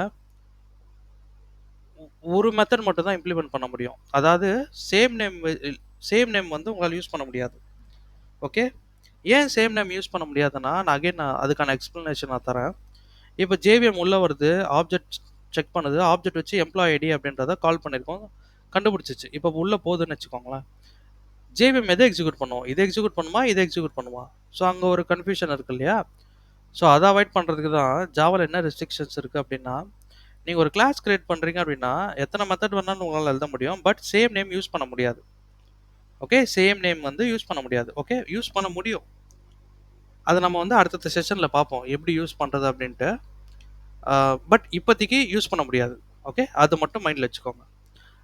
ஒரு மெத்தட் மட்டும் தான் இம்ப்ளிமெண்ட் பண்ண முடியும். அதாவது சேம் நேம் வந்து உங்களால் யூஸ் பண்ண முடியாது. ஓகே, ஏன் சேம் நேம் யூஸ் பண்ண முடியாதுன்னா, நான் அதுக்கான எக்ஸ்ப்ளனேஷன் நான் தரேன். இப்போ ஜேவிஎம் உள்ளே வருது, ஆப்ஜெக்ட் செக் பண்ணுது, ஆப்ஜெக்ட் வச்சு எம்ப்ளாய் ஐடி அப்படின்றத கால் பண்ணியிருக்கோம், கண்டுபிடிச்சிச்சு. இப்போ உள்ளே போகுதுன்னு வச்சுக்கோங்களேன். ஜேவிஎம் எதை எக்ஸிக்யூட் பண்ணுவோம், இதை எக்ஸிக்யூட் பண்ணுமா, இதை எக்ஸிக்யூட் பண்ணுமா? ஸோ அங்கே ஒரு கன்ஃபியூஷன் இருக்கு இல்லையா? ஸோ அதை அவாய்ட் பண்ணுறதுக்கு தான் ஜாவாவில் என்ன ரெஸ்ட்ரிக்ஷன்ஸ் இருக்குது அப்படின்னா, நீங்கள் ஒரு கிளாஸ் கிரியேட் பண்ணுறீங்க அப்படின்னா எத்தனை மெத்தட் வேணாலும் உங்களால் எழுத முடியும், பட் சேம் நேம் யூஸ் பண்ண முடியாது. ஓகே, சேம் நேம் வந்து யூஸ் பண்ண முடியாது. ஓகே, யூஸ் பண்ண முடியும், அதை நம்ம வந்து அடுத்த செஷனில் பார்ப்போம் எப்படி யூஸ் பண்ணுறது அப்படின்ட்டு. பட் இப்போதைக்கு யூஸ் பண்ண முடியாது. ஓகே, அது மட்டும் மைண்டில் வச்சுக்கோங்க.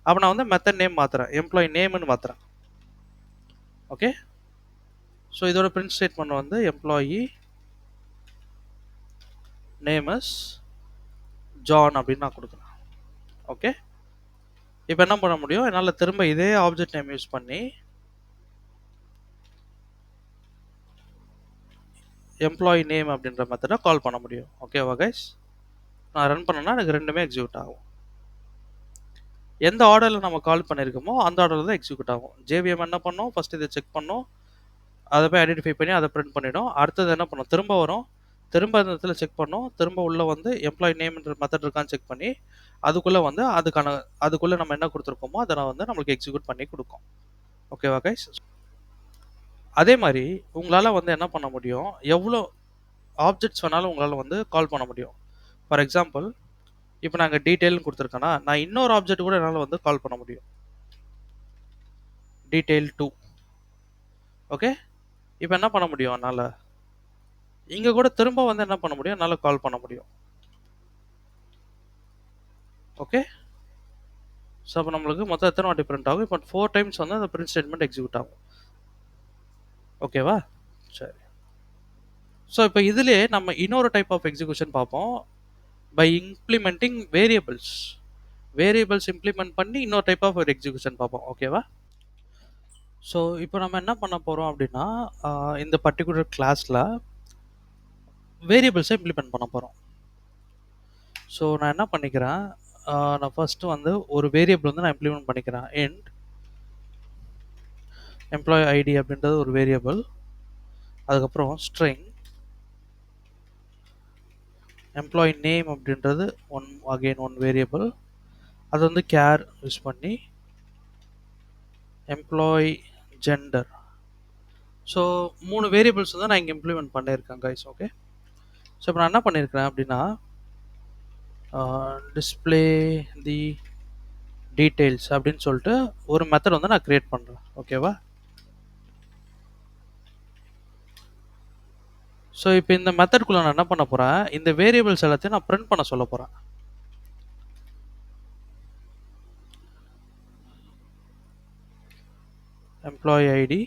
அப்போ நான் வந்து மெத்தட் நேம் மாற்றுறேன், எம்ப்ளாயி நேம்னு மாற்றுறேன். ஓகே, ஸோ இதோட பிரிண்ட் ஸ்டேட்மெண்ட் வந்து எம்ப்ளாயி நேம் இஸ் ஜான் அப்படின்னு நான் கொடுக்குறேன். ஓகே, இப்போ என்ன பண்ண முடியும், என்னால் திரும்ப இதே ஆப்ஜெக்ட் நேம் யூஸ் பண்ணி எம்ப்ளாயி நேம் அப்படின்ற மெத்தடை கால் பண்ண முடியும். ஓகேவா கைஸ்? நான் ரன் பண்ணேன்னா எனக்கு ரெண்டுமே எக்ஸிக்யூட் ஆகும். எந்த ஆர்டரில் நம்ம கால் பண்ணியிருக்கோமோ அந்த ஆர்டரில் தான் எக்ஸிக்யூட் ஆகும். ஜேவிஎம் என்ன பண்ணோம், ஃபஸ்ட் இதை செக் பண்ணோம், அதை போய் ஐடென்டிஃபை பண்ணி அதை பிரிண்ட் பண்ணிவிடும். அடுத்தது என்ன பண்ணோம், திரும்ப வரும், திரும்ப இந்த இடத்துல செக் பண்ணோம், திரும்ப உள்ளே வந்து எம்ப்ளாயி நேம்ன்ற மெத்தட் இருக்கான்னு செக் பண்ணி அதுக்குள்ளே வந்து அதுக்குள்ளே நம்ம என்ன கொடுத்துருக்கோமோ அதை வந்து நம்மளுக்கு எக்ஸிக்யூட் பண்ணி கொடுக்கும். ஓகேவா கைஸ்? அதே மாதிரி உங்களால் வந்து என்ன பண்ண முடியும், எவ்வளோ ஆப்ஜெக்ட்ஸ் வேணாலும் உங்களால் வந்து கால் பண்ண முடியும். ஃபார் எக்ஸாம்பிள் இப்போ நாங்கள் டீட்டெயில்னு கொடுத்துருக்கேன்னா நான் இன்னொரு ஆப்ஜெக்ட் கூட என்னால் வந்து கால் பண்ண முடியும், டீட்டெயில் 2. ஓகே, இப்போ என்ன பண்ண முடியும், என்னால் இங்கே கூட திரும்ப வந்து என்ன பண்ண முடியும், என்னால் கால் பண்ண முடியும். ஓகே, ஸோ அப்போ நம்மளுக்கு மொத்தம் எத்தனை வாட்டி பிரிண்ட் ஆகும், இப்போ 4 டைம்ஸ் வந்து அந்த பிரிண்ட் ஸ்டேட்மெண்ட் எக்ஸிக்யூட் ஆகும். ஓகேவா? சரி. ஸோ இப்போ இதிலே நம்ம இன்னொரு டைப் ஆஃப் எக்ஸிக்யூஷன் பார்ப்போம். By implementing variables. Variables implement பண்ணி இன்னொரு டைப் ஆஃப் ஒரு எக்ஸிக்யூஷன் பார்ப்போம். ஓகேவா? ஸோ இப்போ நம்ம என்ன பண்ண போறோம் அப்படின்னா, இந்த பர்ட்டிகுலர் கிளாஸ்ல வேரியபிள்ஸை இம்ப்ளிமெண்ட் பண்ண போறோம். ஸோ நான் என்ன பண்ணிக்கிறேன், நான் ஃபர்ஸ்ட் வந்து ஒரு வேரியபிள் வந்து நான் இம்ப்ளிமெண்ட் பண்ணிக்கிறேன். இன்ட் எம்ப்ளாயி ஐடி அப்படின்றது ஒரு வேரியபிள். அதுக்கப்புறம் ஸ்ட்ரிங் எம்ப்ளாயி நேம் அப்படின்றது ஒன் வேரியபிள். அது வந்து கேர் யூஸ் பண்ணி எம்ப்ளாயி ஜெண்டர். ஸோ 3 வேரியபிள்ஸ் வந்து நான் இங்கே இம்ப்ளிமெண்ட் பண்ணியிருக்கேன் கைஸ். ஓகே. ஸோ இப்போ நான் என்ன பண்ணியிருக்கிறேன் அப்படின்னா, டிஸ்பிளே தி டீட்டெயில்ஸ் அப்படின்னு சொல்லிட்டு ஒரு மெத்தட் வந்து நான் கிரியேட் பண்ணுறேன். ஓகேவா? ஸோ இப்போ இந்த மெத்தட்குள்ளே நான் என்ன பண்ண போகிறேன், இந்த வேரியபிள்ஸ் எல்லாத்தையும் நான் பிரிண்ட் பண்ண சொல்ல போகிறேன். Employee ID,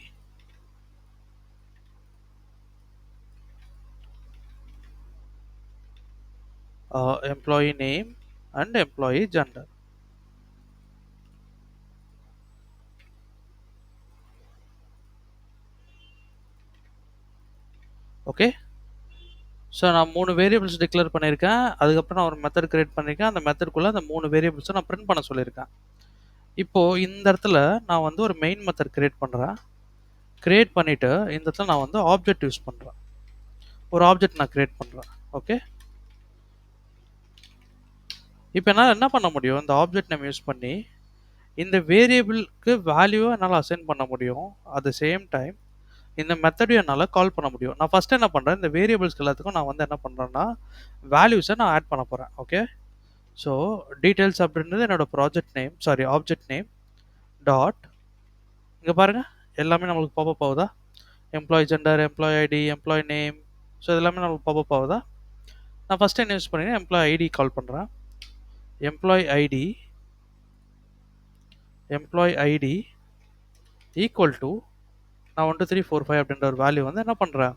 employee name and employee gender. Okay. So நான் 3 வேரியபிள்ஸ் டிக்ளேர் பண்ணியிருக்கேன். அதுக்கப்புறம் நான் ஒரு மெத்தட் கிரியேட் பண்ணியிருக்கேன். அந்த மெத்தட்குள்ளே அந்த 3 வேரியபிள்ஸை நான் பிரிண்ட் பண்ண சொல்லியிருக்கேன். இப்போது இந்த இடத்துல நான் வந்து ஒரு மெயின் மெத்தட் கிரியேட் பண்ணுறேன். கிரியேட் பண்ணிவிட்டு இந்த இடத்துல நான் வந்து ஆப்ஜெக்ட் யூஸ் பண்ணுறேன். ஒரு ஆப்ஜெக்ட் நான் கிரியேட் பண்ணுறேன். ஓகே. இப்போ என்னால் என்ன பண்ண முடியும், இந்த ஆப்ஜெக்ட் நேம் யூஸ் பண்ணி இந்த வேரியபிளுக்கு வேல்யூவை என்னால் அசைன் பண்ண முடியும். அட் த சேம் டைம் இந்த மெத்தடையும் என்னால் கால் பண்ண முடியும். நான் ஃபஸ்ட்டு என்ன பண்ணுறேன், இந்த வேரியபிள்ஸ்க்கு எல்லாத்துக்கும் நான் வந்து என்ன பண்ணுறேன்னா வேல்யூஸை நான் ஆட் பண்ண போகிறேன். ஓகே. ஸோ டீட்டெயில்ஸ் அப்படின்றது என்னோட ஆப்ஜெக்ட் நேம் டாட், இங்கே பாருங்கள் எல்லாமே நம்மளுக்கு பாப்பப் ஆகுதா, employee gender, employee ID, employee name. So எல்லாமே நம்மளுக்கு பாப்பப் ஆகுதா. நான் ஃபஸ்ட்டு என்ன யூஸ் பண்ணிக்கிறேன், எம்ப்ளாயி ஐடி கால் பண்ணுறேன். எம்ப்ளாயி ஐடி ஈக்குவல் டு நான் 1 2 3 4 5 அப்படின்ற ஒரு வேல்யூ வந்து என்ன பண்ணுறேன்,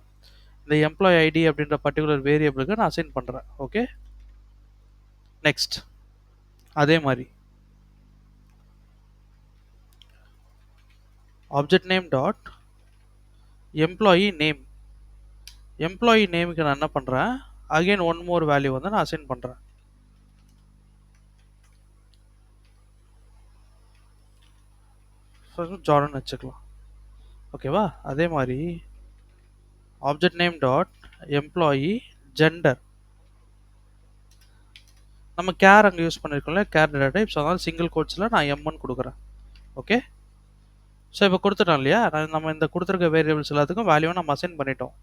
இந்த எம்ப்ளாயி ஐடி அப்படின்ற பர்டிகுலர் வேரியபிளுக்கு நான் அசைன் பண்ணுறேன். ஓகே. நெக்ஸ்ட் அதே மாதிரி ஆப்ஜெக்ட் நேம் டாட் எம்ப்ளாயி நேமுக்கு நான் என்ன பண்ணுறேன், அகைன் ஒன் மோர் வேல்யூ வந்து நான் அசைன் பண்ணுறேன். ஜார்டன் வச்சுக்கலாம். ஓகேவா? அதே மாதிரி object name dot employee gender, நம்ம கேர் அங்கே யூஸ் பண்ணியிருக்கோம்ல, கேர் டேட்டா டைப். ஸோ அதனால் சிங்கிள் கோட்ஸில் நான் எம்ன்னு கொடுக்குறேன். ஓகே. ஸோ இப்போ கொடுத்துட்டோம் இல்லையா, நம்ம இந்த கொடுத்துருக்க வேரியபிள்ஸ் எல்லாத்துக்கும் வேல்யூவை நம்ம அசைன் பண்ணிட்டோம்.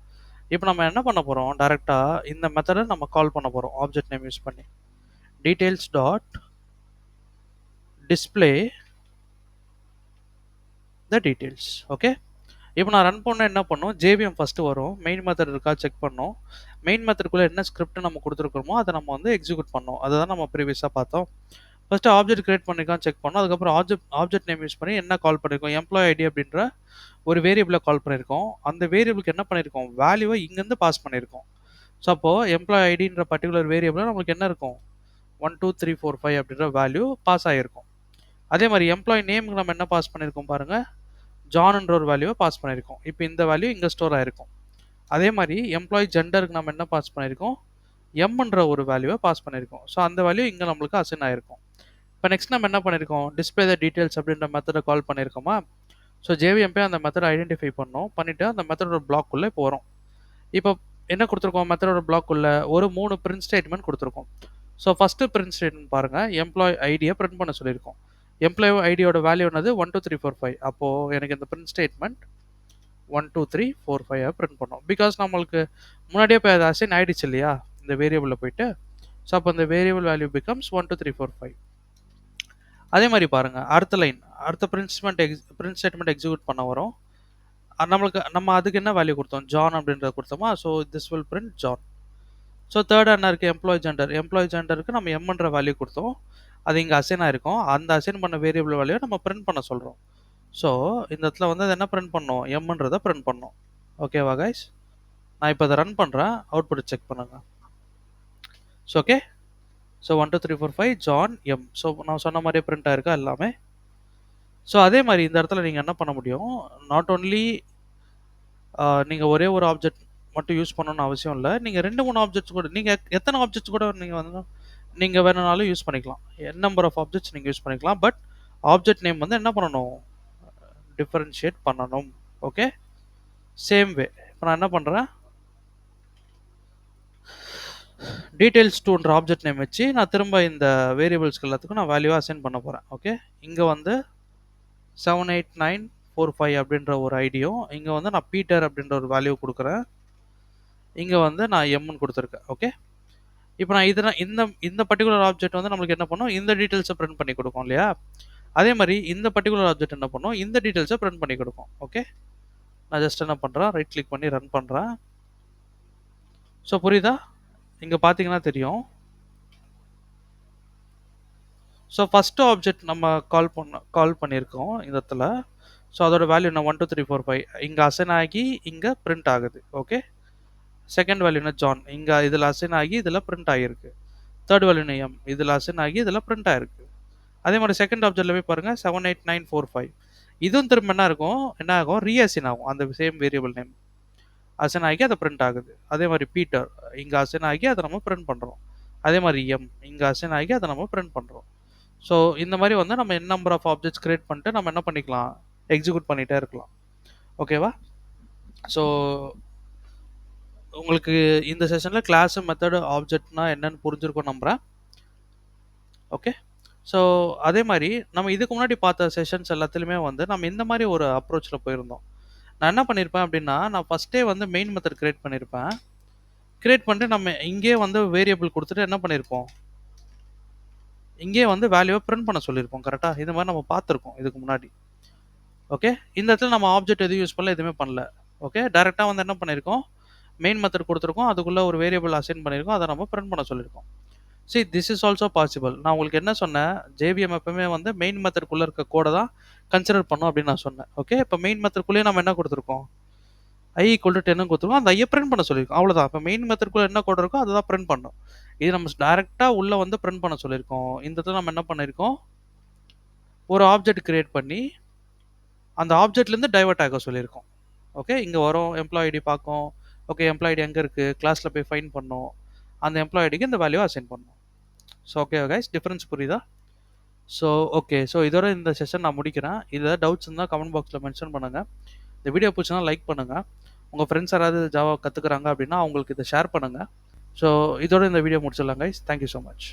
இப்போ நம்ம என்ன பண்ண போகிறோம், டேரெக்டாக இந்த மெத்தடை நம்ம கால் பண்ண போகிறோம் ஆப்ஜெக்ட் நேம் யூஸ் பண்ணி. டீட்டெயில்ஸ் டாட் டிஸ்பிளே த டீட்டெயில்ஸ். ஓகே. இப்போ நான் ரன் பண்ண என்ன பண்ணும், ஜேவிஎம் ஃபஸ்ட்டு வரும், மெயின் மெத்தட் இருக்கா செக் பண்ணோம். மெயின் மெத்தடுக்குள்ளே என்ன ஸ்கிரிப்ட் நம்ம கொடுத்துருக்கோமோ அதை நம்ம வந்து எக்ஸிக்யூட் பண்ணோம். அதை தான் நம்ம ப்ரீவியஸாக பார்த்தோம். ஃபஸ்ட்டு ஆப்ஜெக்ட் கிரியேட் பண்ணிருக்கான் செக் பண்ணோம். அதுக்கப்புறம் ஆப்ஜெக்ட் நேம் யூஸ் பண்ணி என்ன கால் பண்ணியிருக்கோம், எம்ப்ளாயி ஐடி அப்படின்ற ஒரு வேரியபிளை கால் பண்ணியிருக்கோம். அந்த வேரியபிளுக்கு என்ன பண்ணியிருக்கோம், வேல்யூவை இங்கேருந்து பாஸ் பண்ணியிருக்கோம். ஸோ அப்போது எம்ப்ளாயி ஐடின்ற பர்டிகுலர் வேரியபிளில் நம்மளுக்கு என்ன இருக்கும், 1 2 3 4 5 அப்படின்ற வேல்யூ பாஸ் ஆகிருக்கும். அதே மாதிரி எம்ப்ளாயி நேமுக்கு நம்ம என்ன பாஸ் பண்ணியிருக்கோம் பாருங்கள், ஜான்ன்ற ஒரு வேல்யூவை பாஸ் பண்ணியிருக்கோம். இப்போ இந்த வேல்யூ இங்கே ஸ்டோர் ஆகிருக்கும். அதே மாதிரி எம்ப்ளாயி ஜெண்டருக்கு நம்ம என்ன பாஸ் பண்ணியிருக்கோம், எம்ன்ற ஒரு வேல்யூவை பாஸ் பண்ணியிருக்கோம். ஸோ அந்த வேல்யூ இங்கே நம்மளுக்கு அசைன் ஆகிருக்கும். இப்போ நெக்ஸ்ட் நம்ம என்ன பண்ணியிருக்கோம், டிஸ்பிளே த டீட்டெயில்ஸ் அப்படின்ற மெத்தடை கால் பண்ணியிருக்கோமா. ஸோ ஜேவிஎம் போய் அந்த மெத்தடை ஐடென்டிஃபை பண்ணோம், பண்ணிவிட்டு அந்த மெத்தடோட பிளாக்குள்ளே இப்போ வரும். இப்போ என்ன கொடுத்துருக்கோம், மெத்தடோட பிளாக்குள்ளே ஒரு 3 பிரிண்ட் ஸ்டேட்மெண்ட் கொடுத்துருக்கோம். ஸோ ஃபஸ்ட்டு பிரிண்ட் ஸ்டேட்மெண்ட் பாருங்கள், எம்ப்ளாயி ஐடியை பிரிண்ட் பண்ண சொல்லியிருக்கோம். எம்ப்ளாயி ஐடியோட வேல்யூ என்னது 1 2 3 4 5. அப்போது எனக்கு இந்த பிரிண்ட் ஸ்டேட்மெண்ட் 1 2 3 4 5 பிரிண்ட் பண்ணோம். பிகாஸ் நம்மளுக்கு முன்னாடியே போய் அது அசைன் ஆகிடுச்சு இல்லையா இந்த வேரியபிளில் போயிட்டு. ஸோ அப்போ இந்த வேரியபிள் வேல்யூ பிகம்ஸ் 1 2 3 4 5. அதே மாதிரி பாருங்கள், அடுத்த லைன், அடுத்த பிரிண்ட் ஸ்டேட்மெண்ட் எக்ஸிக்யூட் பண்ண வரும். நம்ம அதுக்கு என்ன வேல்யூ கொடுத்தோம், ஜான் அப்படின்றத கொடுத்தோமா. So this will print John. So third என்ன இருக்குது, எம்ப்ளாயி ஜெண்டருக்கு நம்ம எம்ன்ற வேல்யூ கொடுத்தோம், அது இங்கே அசைன் ஆகிருக்கும். அந்த அசைன் பண்ண வேரியபிள் வேல்யூ நம்ம பிரிண்ட் பண்ண சொல்கிறோம். ஸோ இந்த இடத்துல வந்து அது என்ன பிரிண்ட் பண்ணோம், எம்ன்றதை பிரிண்ட் பண்ணோம். ஓகேவா கைஸ்? நான் இப்போ அதை ரன் பண்ணுறேன், அவுட்புட் செக் பண்ணுங்க. So okay, so 1 2 3 4 5 John M. So நான் சொன்ன மாதிரியே பிரிண்ட் ஆயிருக்கா எல்லாமே. ஸோ அதே மாதிரி இந்த இடத்துல நீங்கள் என்ன பண்ண முடியும், நாட் ஓன்லி நீங்கள் ஒரே ஒரு ஆப்ஜெக்ட் மட்டும் யூஸ் பண்ணணும்னு அவசியம் இல்லை. நீங்கள் 2 3 ஆப்ஜெக்ட்ஸ் கூட, நீங்கள் எத்தனை ஆப்ஜெக்ட்ஸ் கூட நீங்கள் வந்து நீங்கள் வேணும்னாலும் யூஸ் பண்ணிக்கலாம். என் நம்பர் ஆஃப் ஆப்ஜெக்ட்ஸ் நீங்கள் யூஸ் பண்ணிக்கலாம். பட் ஆப்ஜெக்ட் நேம் வந்து என்ன பண்ணணும், டிஃபரன்ஷியேட் பண்ணணும். ஓகே, சேம் வே இப்போ நான் என்ன பண்ணுறேன், டீடைல்ஸ் டூன்ற ஆப்ஜெக்ட் நேம் வச்சு நான் திரும்ப இந்த வேரியபிள்ஸ்க்கு எல்லாத்துக்கும் நான் வேல்யூவாக அசைன் பண்ண போகிறேன். ஓகே, இங்கே வந்து 78945 அப்படின்ற ஒரு ஐடியும், இங்கே வந்து நான் பீட்டர் அப்படின்ற ஒரு வேல்யூ கொடுக்குறேன், இங்கே வந்து நான் எம்னு கொடுத்துருக்கேன். ஓகே, இப்போ நான் இந்த இந்த பர்டிகுலர் ஆப்ஜெக்ட் வந்து நம்மளுக்கு என்ன பண்ணும், இந்த டீட்டெயில்ஸை பிரிண்ட் பண்ணி கொடுக்கும் இல்லையா. அதே மாதிரி இந்த பர்டிகுலர் ஆப்ஜெக்ட் என்ன பண்ணும், இந்த டீட்டெயில்ஸை பிரிண்ட் பண்ணி கொடுக்கும். ஓகே, நான் ஜஸ்ட் என்ன பண்ணுறேன், ரைட் கிளிக் பண்ணி ரன் பண்ணுறேன். ஸோ புரியுதா, இங்கே பார்த்தீங்கன்னா தெரியும். ஸோ ஃபஸ்ட்டு ஆப்ஜெக்ட் நம்ம கால் பண்ணியிருக்கோம் இந்த இடத்துல. ஸோ அதோட வேல்யூ என்ன, 1 2 3 4 5 இங்கே அசைன் ஆகி இங்கே பிரிண்ட் ஆகுது. ஓகே, செகண்ட் வேல்யூ என்ன, ஜான், இங்கே இதில் அசைன் ஆகி இதில் பிரிண்ட் ஆகிருக்கு. தேர்ட் வேல்யூ என்ன, எம், இதில் அசைன் ஆகி இதில் பிரிண்ட் ஆகிருக்கு. அதே மாதிரி செகண்ட் ஆப்ஜெக்டில் போய் பாருங்கள், 78945 இதுவும் திரும்ப என்ன இருக்கும், என்ன ஆகும், ரீஅசைன் ஆகும். அந்த சேம் வேரியபிள் நேம் அசைன் ஆகி அதை பிரிண்ட் ஆகுது. அதே மாதிரி பீட்டர் இங்கே அசைன் ஆகி அதை நம்ம பிரிண்ட் பண்ணுறோம். அதே மாதிரி எம் இங்கே அசைன் ஆகி அதை நம்ம பிரிண்ட் பண்ணுறோம். ஸோ இந்த மாதிரி வந்து நம்ம என் நம்பர் ஆஃப் ஆப்ஜெக்ட்ஸ் கிரியேட் பண்ணிட்டு நம்ம என்ன பண்ணிக்கலாம், எக்ஸிக்யூட் பண்ணிகிட்டே இருக்கலாம். ஓகேவா? ஸோ உங்களுக்கு இந்த செஷனில் கிளாஸு மெத்தடு ஆப்ஜெக்ட்னா என்னன்னு புரிஞ்சிருக்கும் நம்புகிறேன். ஓகே, ஸோ அதே மாதிரி நம்ம இதுக்கு முன்னாடி பார்த்த செஷன்ஸ் எல்லாத்துலேயுமே வந்து நம்ம இந்த மாதிரி ஒரு அப்ரோச்சில் போயிருந்தோம். நான் என்ன பண்ணியிருப்பேன் அப்படின்னா, நான் ஃபஸ்ட்டே வந்து மெயின் மெத்தட் கிரியேட் பண்ணியிருப்பேன். கிரியேட் பண்ணிட்டு நம்ம இங்கே வந்து வேரியபிள் கொடுத்துட்டு என்ன பண்ணியிருப்போம், இங்கே வந்து வேல்யூவை பிரிண்ட் பண்ண சொல்லியிருப்போம். கரெக்டாக இது மாதிரி நம்ம பார்த்துருக்கோம் இதுக்கு முன்னாடி. ஓகே, இந்த இடத்துல நம்ம ஆப்ஜெக்ட் எதுவும் யூஸ் பண்ணல, எதுவுமே பண்ணல. ஓகே, டேரெக்டாக வந்து என்ன பண்ணியிருக்கோம், மெயின் மெத்தட் கொடுத்துருக்கோம், அதுக்குள்ளே ஒரு வேரியபிள் அசைன் பண்ணியிருக்கோம், அதை நம்ம பிரிண்ட் பண்ண சொல்லியிருக்கோம். See this is also possible. நான் உங்களுக்கு என்ன சொன்னேன், ஜேவிஎம் எப்பவுமே வந்து மெயின் மெத்தட்குள்ளே இருக்க கோடை தான் கன்சிடர் பண்ணும் அப்படின்னு நான் சொன்னேன். ஓகே, இப்போ மெயின் மெத்தட்குள்ளேயே நம்ம என்ன கொடுத்துருக்கோம், i = 10 கொடுத்துருக்கோம், அந்த ஐயை பிரிண்ட் பண்ண சொல்லியிருக்கோம். அவ்வளோதான். இப்போ மெயின் மெத்தட்குள்ளே என்ன கோட் இருக்கோ அதை தான் பிரிண்ட் பண்ணோம். இது நம்ம டேரெக்டாக உள்ளே வந்து பிரிண்ட் பண்ண சொல்லியிருக்கோம். இந்த இடத்துல நம்ம என்ன பண்ணியிருக்கோம், ஒரு ஆப்ஜெக்ட் கிரியேட் பண்ணி அந்த ஆப்ஜெக்ட்லேருந்து டைவர்ட் ஆக சொல்லியிருக்கோம். ஓகே, இங்கே வரும், எம்ப்ளாய் ஐடி பார்க்கும். ஓகே, எம்ப்ளாய் ஐடி எங்கே இருக்குது, கிளாஸில் போய் ஃபைன் பண்ணோம், அந்த எம்ப்ளாய் ஐடிக்கு இந்த வேல்யூவை அசைன் பண்ணோம். ஸோ ஓகே கைஸ், டிஃப்ரென்ஸ் புரியுதா? ஸோ ஓகே, ஸோ இதோட இந்த செஷன் நான் முடிக்கிறேன். இதில் டவுட்ஸ் இருந்தால் கமெண்ட் பாக்ஸில் மென்ஷன் பண்ணுங்கள். இந்த வீடியோ பிடிச்சா லைக் பண்ணுங்கள். உங்கள் ஃப்ரெண்ட்ஸ் யாராவது ஜாவா கற்றுக்குறாங்க அப்படின்னா அவங்களுக்கு இதை ஷேர் பண்ணுங்கள். ஸோ இதோட இந்த வீடியோ முடிச்சிடலாம் கைஸ். Thank you so much.